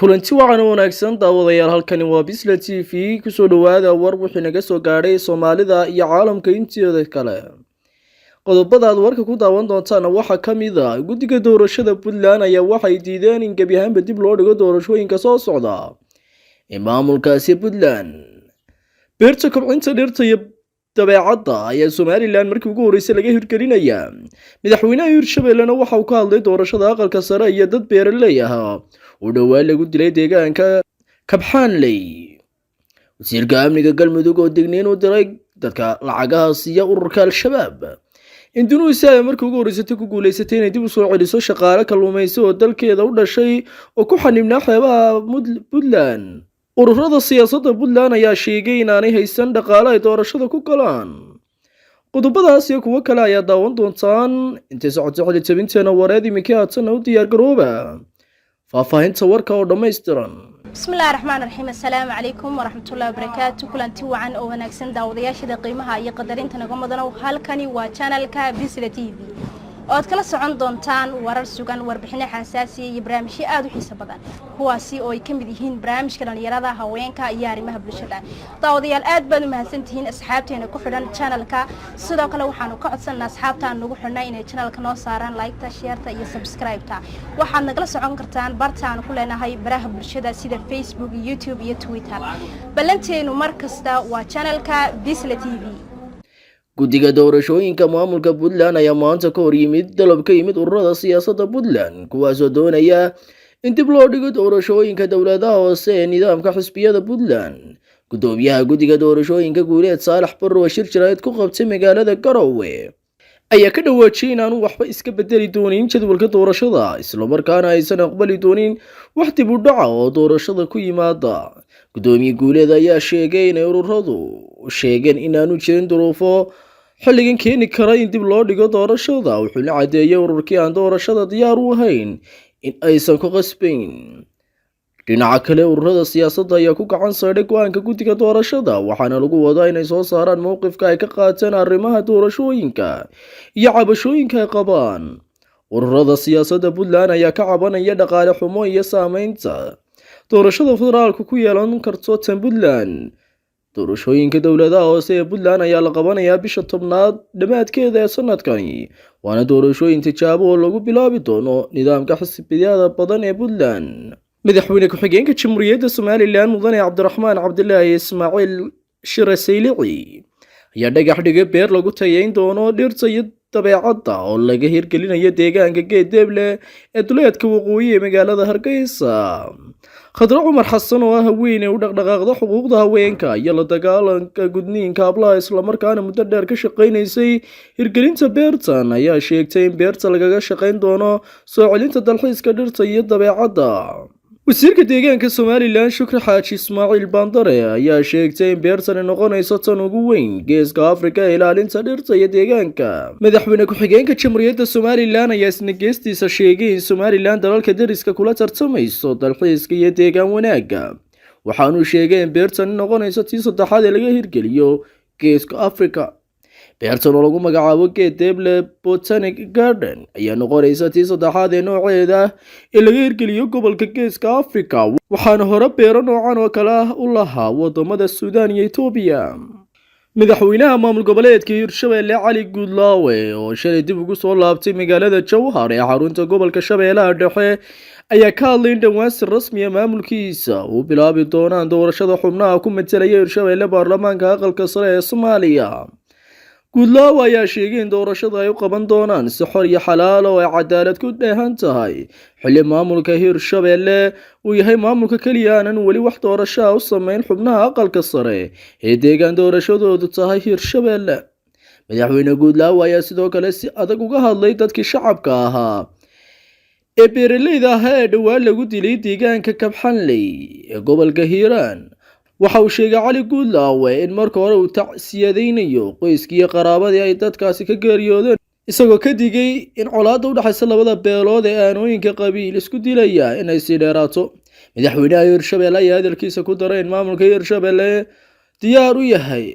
kulanti wacan wanaagsan daawadayaal halkani waa Bisla TV kusoo dhawaada war wixii naga soo gaadhay Soomaalida iyo caalamka inteeda kale. Qodobada aad warka ku daawan doontaan waxa kamid ah guddiga doorashada Puntland ayaa waxay diideen in gabi ahaanba dib loo dhigo doorashooyinka soo socda. Maamulkaasi Puntland beerta kobcinta dhirta iyo dabeecadda ayaa Somaliland markii ugu horeysay laga hirgelinayaa. Madaxweynaha Hirshabelle waxa uu ka hadlay doorashada aqalka sare iyo dad beeraley ah oo dhawaan lagu dilay deegaanka Kabxanley. Wasiirka amniga Galmudug oo digniin u diray dadka lacagaha siiya ururka Al-Shabaab. Indonesia markii ugu horeysay ku guuleysatay inay dib u soo celiso shaqaale kalluumaysi oo dalkeeda u dhashay oo ku xanibnaa xeebaha Puntland. Ururada siyaasadda Puntland ayaa sheegay inaanay haysan dhaqaale ay doorashada ku galaan. Qodobadaas iyo kuwo kale ayaa daawan doontaan intay socoto xilitabinteena wareed imika aadsan u diyaar garooba. فافاهنت وركا ودميسترن بسم الله الرحمن الرحيم السلام عليكم ورحمة الله وبركاته كلانتي وعن أو هناكسن داودياشي قيمها أي قدرين تنقمدنا وهالكني وشانل كبسلة تي في oo kala socon doontaan warar sugan warbixin xasaasi iyo barnaamijyo aad u xiiso badan kuwaasi oo ay kamid yihiin barnaamijka dhalinyarada haweenka iyo arrimaha bulshada daawadayaal aad baad u mahadsantihiin asxaabteena ku xidhan channelka sidoo kale waxaanu ka codsanaa asxaabta nagu xidhnay inay channelka noo saaraan like-ta share-ta iyo subscribe-ta waxaad nagala socon kartaan bartaan ku leenahay baraha bulshada sida Facebook YouTube iyo Twitter balanteenu markasta waa channelka Bisla TV guddiga doorashooyinka maamulka Puntland ayaa maanta ka hor yimid dalab ka yimid ururada siyaasadda Puntland kuwaas oo doonaya in dib loo dhigo doorashooyinka dowladaha hoose ee nidaamka xisbiyada Puntland. Gudoomiyaha guddiga doorashooyinka Guuleed Saalax Barro shir jiraayad ku qabtay magaalada Garowe ayaa ka dhawaajiyay in aanu waxba iska bedeli doonin jadwalka doorashada isla markaana aysan aqbali doonin wax dib u dhaca oo doorashada ku yimaada. Gudoomiye Guuleed ayaa sheegay in ururadu sheegeen in aanu jirin duruufo xilligan keeni kara in dib loo dhigo doorashada wuxuuna cadeeyay ururkii aan doorashada diyaar u ahayn in aysan ku qasbayn. dhinaca kale ururada siyaasadda ayaa ku gacan saaray go'aanka guddiga doorashada waxaana lagu wadaa inay soo saaraan mowqifka ay ka qaateen arrimaha doorashooyinka iyo cabashooyinka ay qabaan. ururada siyaasadda Puntland ayaa ka cabanaya dhaqaale xumo iyo saameynta doorashada federaalku ku yeelan karto tan Puntland. doorashooyinka dowladaha hoose ee Puntland ayaa la qabanayaa bisha 10aad dhamaadkeeda ee sanadkani waana doorashooyin tijaabo oo lagu bilaabi doono nidaamka xisbiyada badan ee Puntland. madaxweyne ku-xigeenka Jamhuuriyadda Somaliland mudane Cabdiraxmaan Cabdilaahi Ismaaciil Shire Saylici ayaa dhagax dhigay beer lagu tayeyn doono dhirta iyo dabeecadda oo laga hirgelinayo deegaanka Geedeble ee duleedka waqooyi ee magaalada Hargeysa. Khadra Umar Xasan oo ah haweeney u dhaqdhaqaaqda xuquuqda haweenka iyo la dagaalanka gudniinka hablaha isla markaana muddo dheer ka shaqeynaysay hirgelinta beertan ayaa sheegtay in beerta lagaga shaqeyn doono soo celinta dalxiiska dhirta iyo dabeecadda. wasiirka deegaanka Somaliland Shukri Xaaji Ismaaciil Bandare ayaa sheegtay in beertan noqonayso tan ugu weyn geeska Afrika ee ilaalinta dhirta iyo deegaanka. madaxweyne ku-xigeenka Jamhuuriyadda Somaliland ayaa isna geestiisa sheegay in Somaliland dalalka dariska kula tartamayso dalxiiska iyo deegaan wanaagga waxaanu sheegay in beertan noqonayso tii saddexaad ee laga hirgeliyo geeska Afrika. beertan oo lagu magacaabo Geedeble Botanic Garden ayaa noqonaysa tii saddexaad ee nooceeda ee laga hirgeliyo gobolka geeska Afrika waxaana hore beero noocan oo kale ah u lahaa wadamada Suudaan iyo Itoobiya. madaxweynaha maamul goboleedka Hirshabelle Cali Guudlaawe oo shalay dib ugu soo laabtay magaalada Jowhar ee xarunta gobolka Shabeellaha Dhexe ayaa ka hadlay in dhawaan si rasmi ah maamulkiisa uu bilaabi doonaan doorashada xubnaha ku metelaya Hirshabelle baarlamaanka aqalka sare ee Soomaaliya. Guudlaawe ayaa sheegay in doorashada ay u qaban doonaan si xor iyo xalaal oo ay cadaalad ku dheehan tahay xilli maamulka Hirshabelle uu yahay maamulka kaliya aan wali wax doorasho u sameyn xubnaha aqalka sare ee deegaan doorashadoodu tahay Hirshabelle. madaxweyne Guudlaawe ayaa sidoo kale si adag uga hadlay dadkii shacabka ahaa ee beeraleyda ah ee dhawaan lagu dilay deegaanka Kabxanley ee gobolka Hiiraan. waxa uu sheegay Cali Guudlaawe in marka hore uu tacsiyadeynayo qoyskii qaraabadii ay dadkaasi ka geeriyoodeen isagoo ka digay in colaadda u dhaxaysa labada beelood ee aanooyinka qabiil isku dilaya inay sii dheeraato. madaxweynaha Hirshabelle ayaa hadalkiisa ku daray in maamulka Hirshabelle diyaar u yahay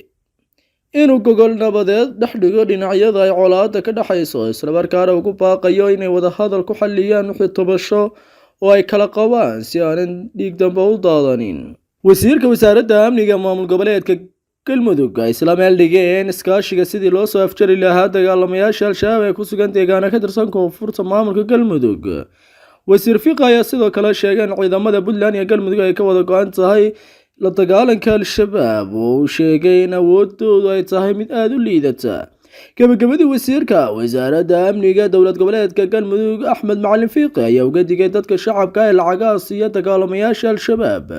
inuu gogol nabadeed dhex dhigo dhinacyada ay colaadda ka dhaxayso isla markaana ugu baaqayo inay wada hadal ku xalliyaan wixii tabasho oo ay kala qabaan si aanan dhiig dambe u daadanin. Wasiirka wasaaradda amniga maamul goboleedka galmudug ay isla meel dhigeen iskaashiga sidii loo soo afjari lahaa dagaalamayaasha al-shabaab ee ku sugan deegaano ka tirsan koonfurta maamulka galmudug. wasiir fiqa ayaa sidoo kale sheegay in ciidamada Puntland iyo galmudug ay ka wada go'an tahay la dagaalanka al-shabaab oo uu sheegay in awoodoodu ay tahay mid aad u liidata. gabagabadii wasiirka wasaaradda amniga dowlad goboleedka galmudug Axmed Macalin Fiqi ayaa uga digay dadka shacabka ee lacagaha siiya dagaalamayaasha al-shabaab,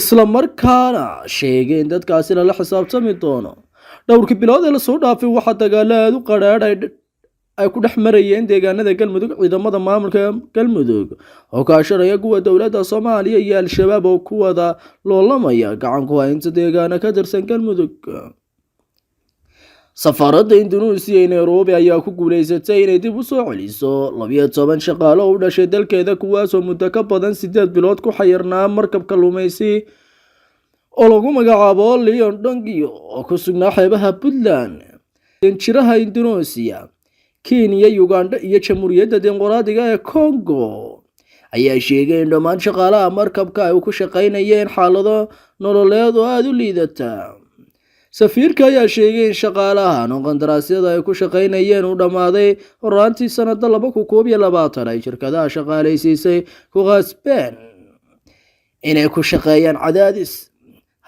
isla markaana sheegay in dadkaasi lala xisaabtami doono. dhowrkii bilood ee lasoo dhaafay waxaa dagaalo aad u qadhaadh ay ku dhex marayeen deegaanada galmudug ciidamada maamulka galmudug oo kaashanaya kuwa dowladda Soomaaliya iyo al-shabaab oo ku wada loolamaya gacan ku haynta deegaano ka tirsan galmudug. safaaradda Indonesia ee Nairobi ayaa ku guuleysatay inay dib u soo celiso 12 shaqaale oo u dhashay dalkeeda kuwaas oo muddo ka badan 8 bilood ku xayirnaa markab kalluumaysi oo lagu magacaabo Leon Dongio oo ku sugnaa xeebaha Puntland. Danjiraha Indonesia, Kenya, Uganda iyo Jamhuuriyadda Dimuqraadiga ee Congo ayaa sheegay in dhammaan shaqaalaha markabka ay ku shaqaynayeen xaalado nololeed oo aad u liidata. safiirka ayaa sheegay in shaqaalahan oo qandaraasyada ay ku shaqaynayeen uu dhammaaday horaantii sanadda 2021 ay shirkadaha shaqaalaysiisay ku qasbeen inay ku shaqeeyaan cadaadis.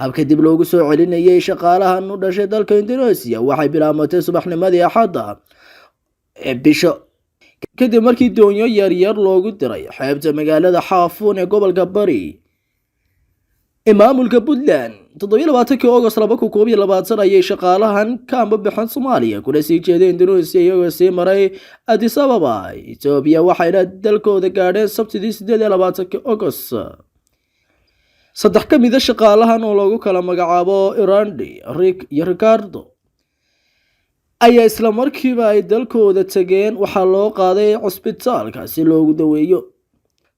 habka dib loogu soo celinayay shaqaalahan u dhashay dalka Indonesia waxay bilaabatay subaxnimadii Axadda bisha kadib markii doonyo yaryar loogu diray xeebta magaalada Xaafuun ee gobolka Bari. maamulka Puntland 27 August 2021 ayay shaqaalahan ka ambabixin Soomaaliya kuna sii jeeday Indonesia iyagoo sii maray Addis Ababa, Ethiopia waxayna dalkooda gaadheen Sabtidii 28 August. saddex ka mid ah shaqaalahan oo lagu kala magacaabo Irandi, Rick iyo Ricardo ayaa isla markiiba ay dalkooda tageen waxaa loo qaaday cusbitaalka si loogu daweeyo.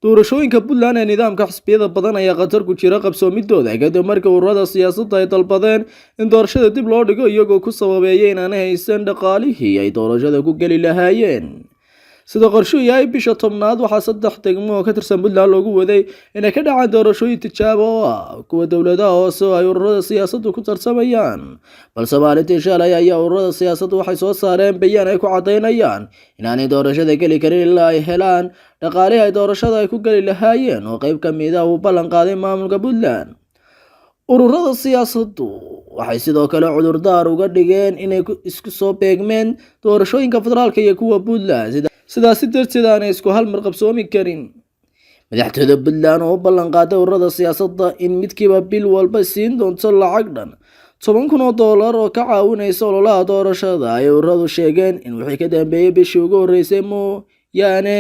doorashooyinka Puntland ee nidaamka xisbiyada badan ayaa khatar ku jira qabsoomidooda kadib markii ururada siyaasadda ay dalbadeen in doorashada dib loo dhigo iyagoo ku sababeeyay in aanay haysan dhaqaalihii ay doorashada ku geli lahaayeen. sida qorshuhu yahay bisha 10aad waxaa 3 degmo oo ka tirsan Puntland loogu waday inay ka dhacaan doorashooyin tijaabo oo ah kuwa dowladaha hoose oo ay ururada siyaasaddu ku tartamayaan. balse maalintii shalay ayaa ururada siyaasaddu waxay soo saareen bayaan ay ku cadeynayaan inaanay doorashada geli karin ilaa ay helaan dhaqaalihii ay doorashada ay ku geli lahaayeen oo qayb ka mid ah uu ballan qaaday maamulka Puntland. ururada siyaasaddu waxay sidoo kale cudurdaar uga dhigeen inay isku soo beegmeen doorashooyinka federaalka iyo kuwa Puntland sidaas darteed aanay isku hal mar qabsoomi karin. madaxtooyada Puntland oo ballan qaaday ururada siyaasadda in midkiiba bil walba siin doonto lacag dhan $10,000 oo ka caawinaysa ololaha doorashada ay ururadu sheegeen in wixii ka dambeeyay bishii ugu horeysay mooyaane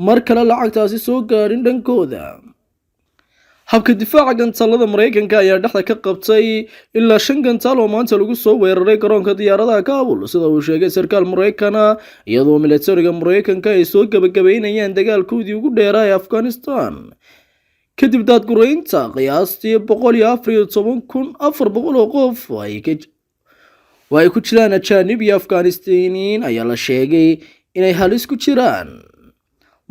mar kale lacagtaasi soo gaadhin dhankooda. habka difaaca gantaalada Mareykanka ayaa dhexda ka qabtay ilaa 5 gantaal oo maanta lagu soo weeraray garoonka diyaaradaha Kabul sida uu sheegay sarkaal Mareykan ah iyadoo militariga Mareykanka ay soo gabagabeynayaan dagaalkoodii ugu dheeraa ee Afghanistan kadib daadgureynta qiyaastii 114,400 oo qof ay ku jiraan ajaanib iyo Afghaanistaaniyiin ayaa la sheegay inay halis ku jiraan.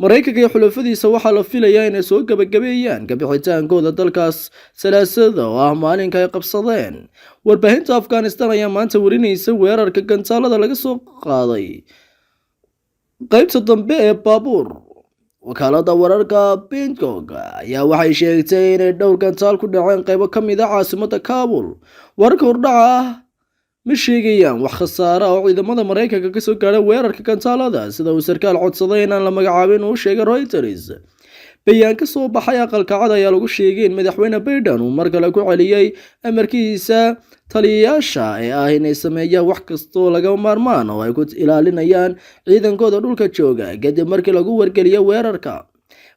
Mareykanka iyo xulafadiisa waxaa la filayaa inay soo gabagabeeyaan kabixitaankooda dalkaas Salaasada oo ah maalinka ay qabsadeen. warbaahinta Afghanistan ayaa maanta warinaysa weerarka gantaalada laga soo qaaday qaybta dambe ee Baabuur. wakaalada wararka Pentagon ayaa waxay sheegtay inay dhowr gantaal ku dhaceen qaybo ka mid ah caasimadda Kabul. wararka hordhaca ma sheegayaan wax khasaare oo ciidamada Mareykanka ka soo gaaray weerarka gantaalada sida uu sarkaal codsaday in aan la magacaabin uu sheegay Reuters. bayaan ka soo baxay aqalka cad ayaa lagu sheegay in madaxweyne Biden uu mar kale ku celiyay amarkiisa taliyayaasha ee ah inay sameeyaan wax kasta oo laga maarmaan oo ay ku ilaalinayaan ciidankooda dhulka jooga kadib markii lagu wargeliyay weerarka.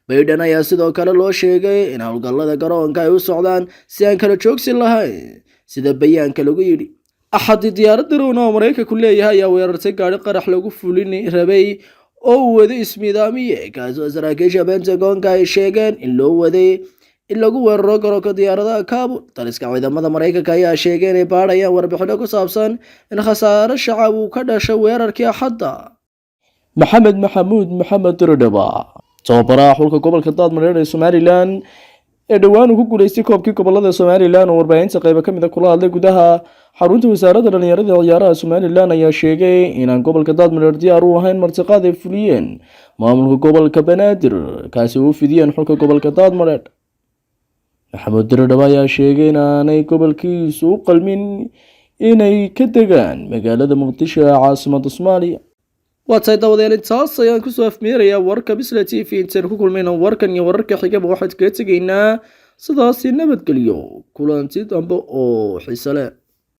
Biden ayaa sidoo kale loo sheegay in howlgallada garoonka ay u socdaan si aan kala joogsi lahayn sida bayaanka lagu yidhi. axad diyaarad daroon oo Mareykanku leeyahay ayaa weerartay gaari qarax lagu fulin rabay oo uu waday ismiidaamiye kaasoo saraakiisha Pentagon ay sheegeen in loo waday in lagu weeraro garoonka diyaaradaha Kabul. taliska ciidamada Mareykanka ayaa sheegay inay baadhayaan warbixino ku saabsan in khasaare shacab uu ka dhashay weerarkii Axadda. Maxamed Maxamuud Maxamed Ridhaba, tababaraha xulka gobolka Daadmareer ee Somaliland ee dhawaan uu ku guuleystay koobkii gobolada Somaliland oo warbaahinta qayb ka mid ah kula hadlay gudaha xarunta wasaaradda dhalinyarada iyo ciyaaraha Somaliland ayaa sheegay in gobolka Daadmareer diyaar u ahayn martiqaad ay fuliyeen maamulka gobolka Banaadir kaasi oo fidiyeen xulka gobolka Daadmareer. Maxamed Diradhawa ayaa sheegay in aanay gobolkiisu u qalmin inay ka degaan magaalada Muqdisho ee caasimadda Soomaaliya. waa tahay daawadayaal intaas ayaan kusoo afmeerayaa warka Bisla TV intaan ku kulmayna warkan iyo wararka xigaba waxaad kaga tegaynaa sidaasi nabadgelyo kulanti dambe oo xiiso leh.